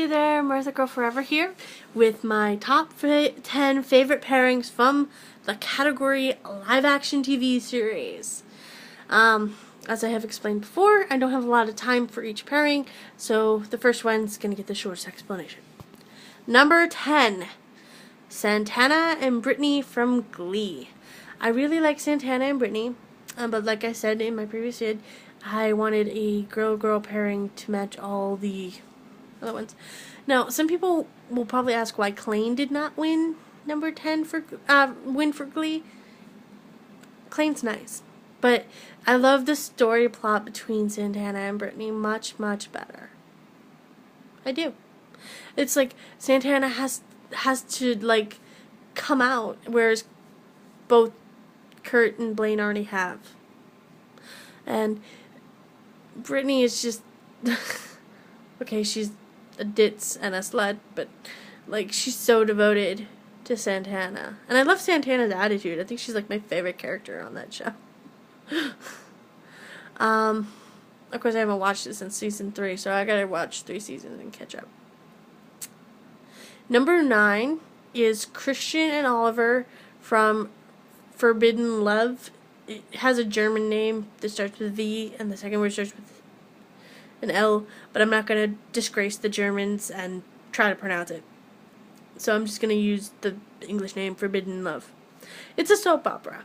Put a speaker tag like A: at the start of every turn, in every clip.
A: Hey there, Martha Girl Forever here with my top 10 favorite pairings from the category live action TV series. As I have explained before, I don't have a lot of time for each pairing, so the first one's going to get the shortest explanation. Number 10, Santana and Brittany from Glee. I really like Santana and Brittany, but like I said in my previous vid, I wanted a girl-girl pairing to match all the other ones. Now, some people will probably ask why Klaine did not win number 10 for Glee. Klaine's nice, but I love the story plot between Santana and Brittany much better. I do. It's like Santana has to like come out, whereas both Kurt and Blaine already have. And Brittany is just okay, she's a ditz and a slut, but like she's so devoted to Santana. And I love Santana's attitude. I think she's like my favorite character on that show. Of course I haven't watched it since season 3, so I gotta watch 3 seasons and catch up. Number 9 is Christian and Oliver from Forbidden Love. It has a German name that starts with V, and the second word starts with an L, but I'm not going to disgrace the Germans and try to pronounce it. So I'm just going to use the English name, Forbidden Love. It's a soap opera,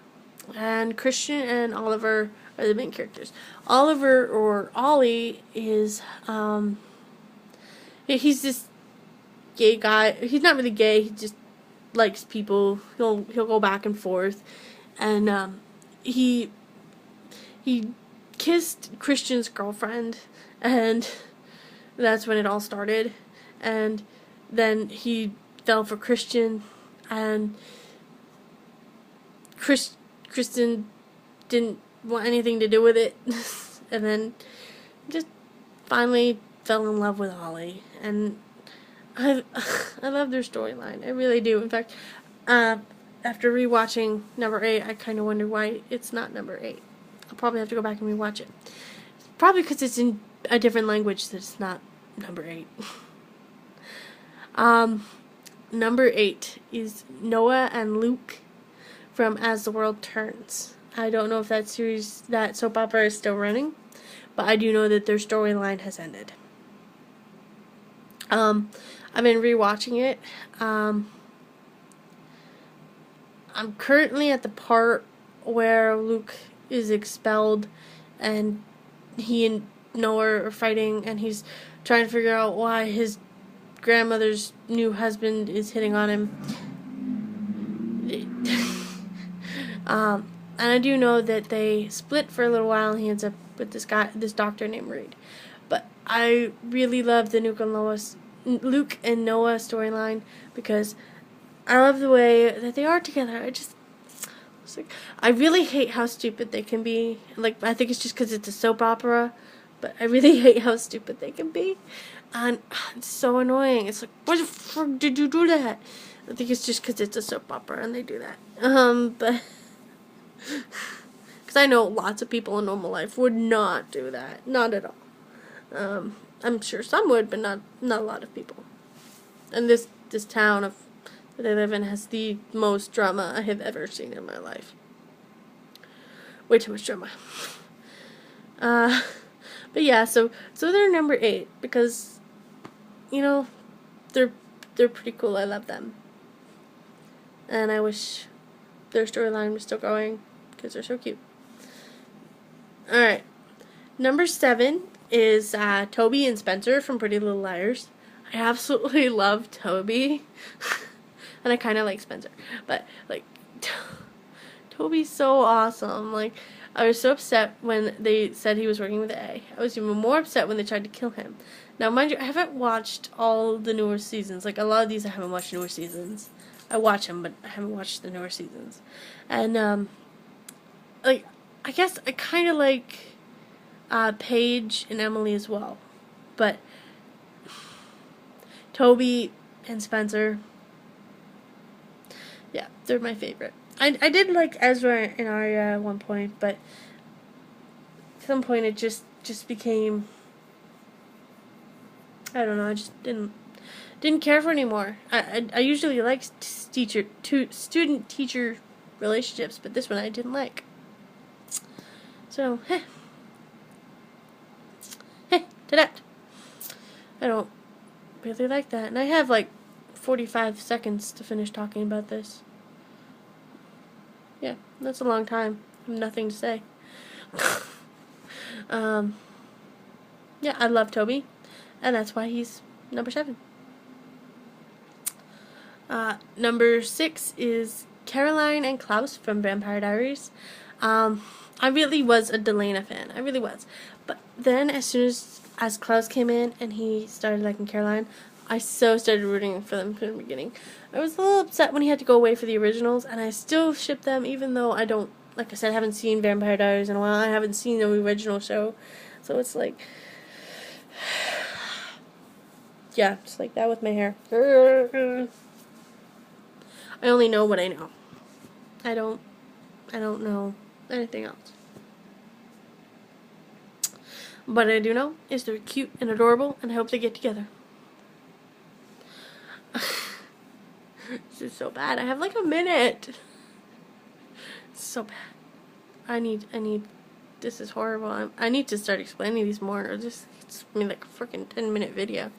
A: and Christian and Oliver are the main characters. Oliver, or Ollie, is, he's this gay guy. He's not really gay, he just likes people. He'll go back and forth, and, he kissed Christian's girlfriend, and that's when it all started. And then he fell for Christian, and Kristen didn't want anything to do with it, and then just finally fell in love with Ollie. And I love their storyline. I really do. In fact, after rewatching number 8, I kind of wonder why it's not number 8. I'll probably have to go back and rewatch it. Probably because it's in a different language that it's not number 8. Number 8 is Noah and Luke from As the World Turns. I don't know if that soap opera is still running, but I do know that their storyline has ended. I've been rewatching it. I'm currently at the part where Luke is expelled and he and Noah are fighting, and he's trying to figure out why his grandmother's new husband is hitting on him. And I do know that they split for a little while, and he ends up with this doctor named Reed. But I really love the Luke and Noah storyline because I love the way that they are together. I really hate how stupid they can be. Like, I think it's just because it's a soap opera, but I really hate how stupid they can be. And it's so annoying. It's like, why the frick did you do that? I think it's just because it's a soap opera and they do that. But because I know lots of people in normal life would not do that. Not at all. I'm sure some would, but not a lot of people. And this town that I live in has the most drama I have ever seen in my life. Way too much drama. But yeah, so they're number 8 because, you know, they're pretty cool. I love them, and I wish their storyline was still going because they're so cute. All right, number 7 is Toby and Spencer from Pretty Little Liars. I absolutely love Toby. And I kind of like Spencer, but like Toby's so awesome. Like, I was so upset when they said he was working with A. I was even more upset when they tried to kill him. Now, mind you, I haven't watched all the newer seasons. Like, a lot of these I haven't watched newer seasons. I watch them, but I haven't watched the newer seasons. And like, I guess I kind of like Paige and Emily as well, but Toby and Spencer, yeah, they're my favorite. I did like Ezra and Arya at one point, but at some point it just became, I don't know, I just didn't Didn't care for anymore. I usually like student-teacher relationships, but this one I didn't like. So, to that. I don't really like that. And I have like 45 seconds to finish talking about this. Yeah, that's a long time. I have nothing to say. Yeah, I love Toby, and that's why he's number 7. Number 6 is Caroline and Klaus from Vampire Diaries. I really was a Delena fan. I really was. But then as soon as Klaus came in and he started liking Caroline, I so started rooting for them from the beginning. I was a little upset when he had to go away for the originals, and I still ship them even though I don't, like I said, I haven't seen Vampire Diaries in a while. I haven't seen the original show. So it's like, yeah, just like that with my hair. I only know what I know. I don't know anything else. What I do know is they're cute and adorable, and I hope they get together. This is so bad. I have like a minute. It's so bad. I need, this is horrible. I need to start explaining these more, or just, it's like a freaking 10-minute video.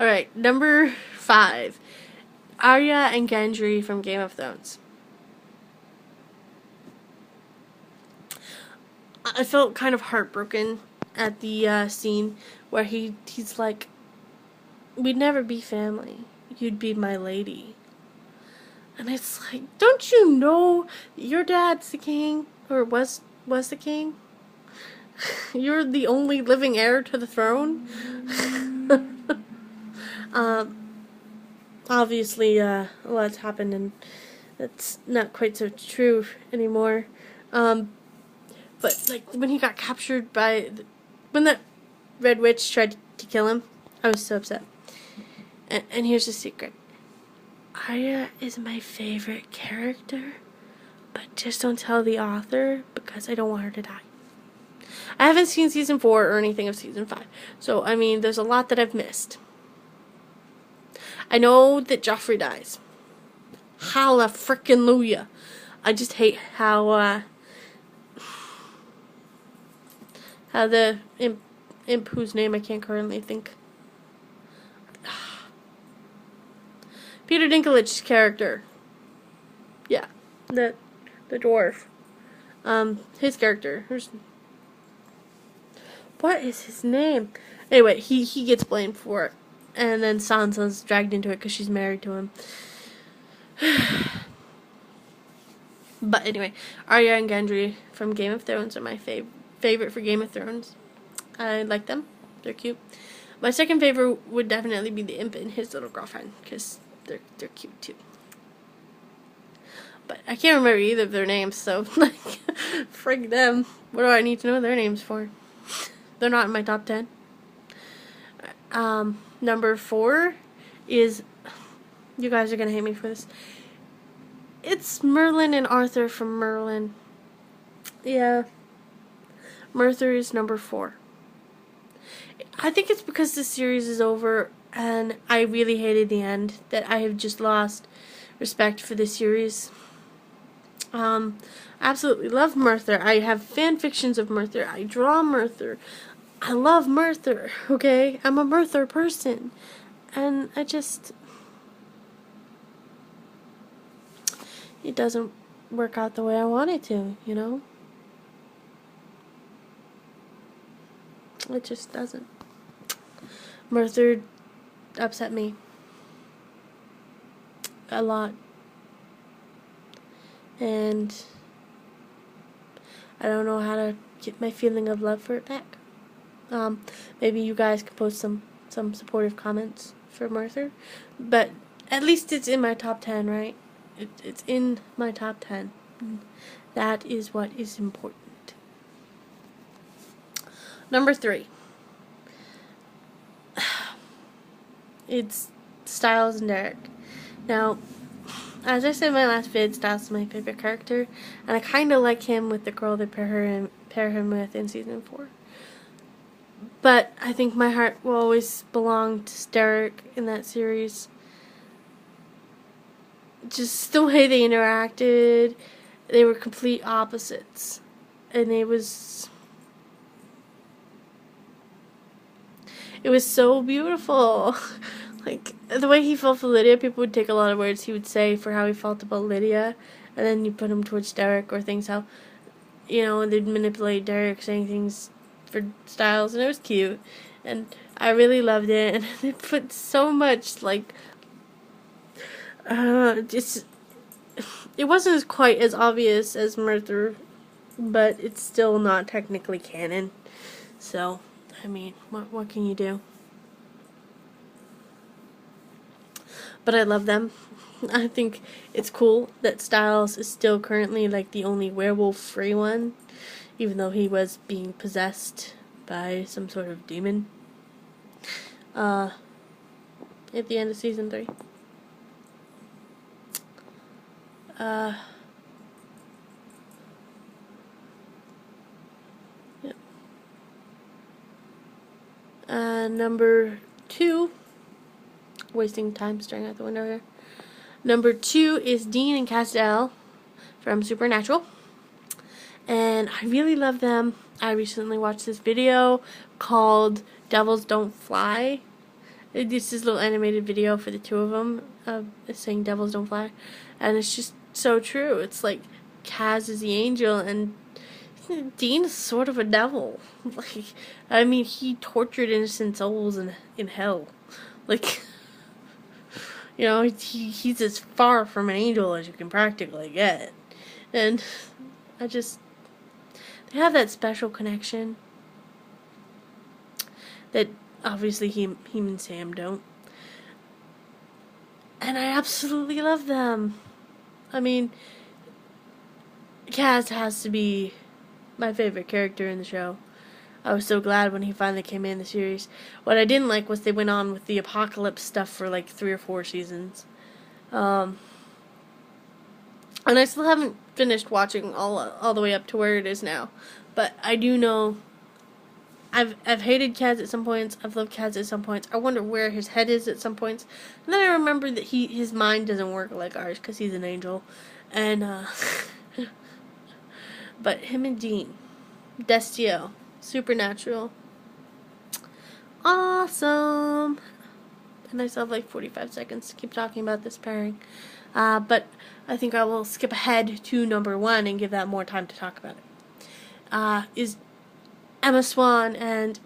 A: Alright, number 5. Arya and Gendry from Game of Thrones. I felt kind of heartbroken at the scene where he's like, we'd never be family. You'd be my lady. And it's like, don't you know your dad's the king? Or was the king? You're the only living heir to the throne? Obviously, a lot's happened, and that's not quite so true anymore. But, like, when he got captured when that Red Witch tried to kill him, I was so upset. And here's the secret. Arya is my favorite character, but just don't tell the author because I don't want her to die. I haven't seen season 4 or anything of season 5, so, I mean, there's a lot that I've missed. I know that Joffrey dies. Hallelujah. I just hate how the imp whose name I can't currently think. Peter Dinklage's character. Yeah, the dwarf. His character. What is his name? Anyway, he gets blamed for it. And then Sansa's dragged into it because she's married to him. But anyway, Arya and Gendry from Game of Thrones are my favorite for Game of Thrones. I like them. They're cute. My second favorite would definitely be the imp and his little girlfriend, because they're cute too. But I can't remember either of their names, so like, frig them. What do I need to know their names for? They're not in my top 10. Number 4 is, you guys are gonna hate me for this. It's Merlin and Arthur from Merlin. Yeah. Merthyr is number 4. I think it's because the series is over and I really hated the end that I have just lost respect for the series. Absolutely love Merthyr. I have fan fictions of Merthyr. I draw Merthyr. I love Merthyr, okay? I'm a Merthyr person. And I just, it doesn't work out the way I want it to, you know? It just doesn't. Merthyr upset me a lot. And I don't know how to get my feeling of love for it back. Maybe you guys can post some supportive comments for Merthyr. But at least it's in my top 10, right? It's in my top 10. That is what is important. Number 3. It's Styles and Derek. Now, as I said in my last vid, Styles is my favorite character, and I kind of like him with the girl they pair him with in season 4. But I think my heart will always belong to Derek in that series. Just the way they interacted, they were complete opposites. And it was so beautiful. Like, the way he felt for Lydia, people would take a lot of words he would say for how he felt about Lydia, and then you put him towards Derek, or things how, they'd manipulate Derek saying things for Styles, and it was cute. And I really loved it, and they put so much, like, it wasn't quite as obvious as Merthyr, but it's still not technically canon. So, I mean, what can you do? But I love them. I think it's cool that Styles is still currently like the only werewolf-free one, even though he was being possessed by some sort of demon. At the end of season 3. Yep. Number 2. Wasting time staring out the window here. Number 2 is Dean and Castiel from Supernatural. And I really love them. I recently watched this video called Devils Don't Fly. It's this little animated video for the two of them saying Devils Don't Fly. And it's just so true. It's like Kaz is the angel and Dean is sort of a devil. Like, I mean, he tortured innocent souls in hell. Like, he's as far from an angel as you can practically get. And they have that special connection that obviously him and Sam don't. And I absolutely love them. I mean, Kaz has to be my favorite character in the show. I was so glad when he finally came in the series. What I didn't like was they went on with the apocalypse stuff for like 3 or 4 seasons. And I still haven't finished watching all the way up to where it is now. But I do know I've hated Kaz at some points. I've loved Kaz at some points. I wonder where his head is at some points. And then I remember that his mind doesn't work like ours because he's an angel. And but him and Dean, Destio, Supernatural, awesome. And I still have like 45 seconds to keep talking about this pairing. But I think I will skip ahead to number 1 and give that more time to talk about it. Is Emma Swan and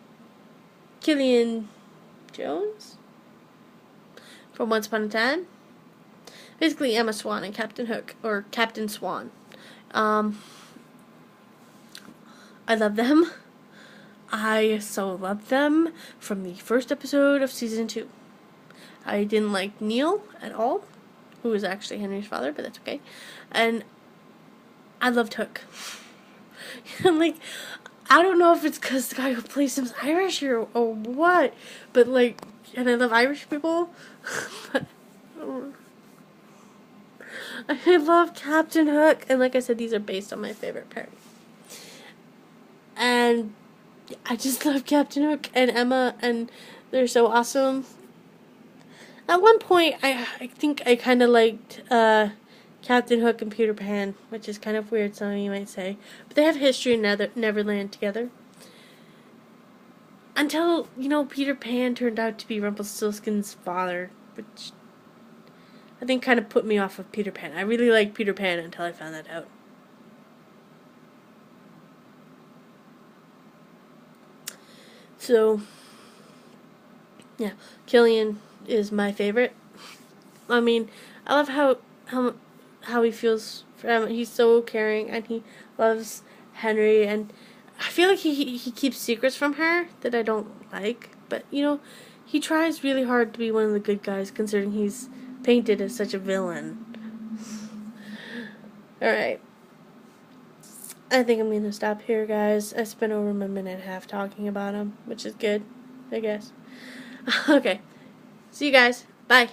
A: Killian Jones from Once Upon a Time. Basically Emma Swan and Captain Hook, or Captain Swan. I love them. I so loved them from the first episode of season 2. I didn't like Neil at all, who was actually Henry's father, but that's okay. And I loved Hook. Like, I don't know if it's because the guy who plays him's Irish or what, but like, and I love Irish people, but I love Captain Hook, and like I said, these are based on my favorite pairing. And I just love Captain Hook and Emma, and they're so awesome. At one point, I think I kind of liked Captain Hook and Peter Pan, which is kind of weird, some of you might say. But they have history in Neverland together. Until, Peter Pan turned out to be Rumpelstiltskin's father, which I think kind of put me off of Peter Pan. I really liked Peter Pan until I found that out. So, yeah, Killian is my favorite. I mean, I love how he feels for Emma. He's so caring, and he loves Henry, and I feel like he keeps secrets from her that I don't like. But, he tries really hard to be one of the good guys, considering he's painted as such a villain. Alright. I think I'm going to stop here, guys. I spent over a minute and a half talking about him, which is good, I guess. Okay. See you guys. Bye.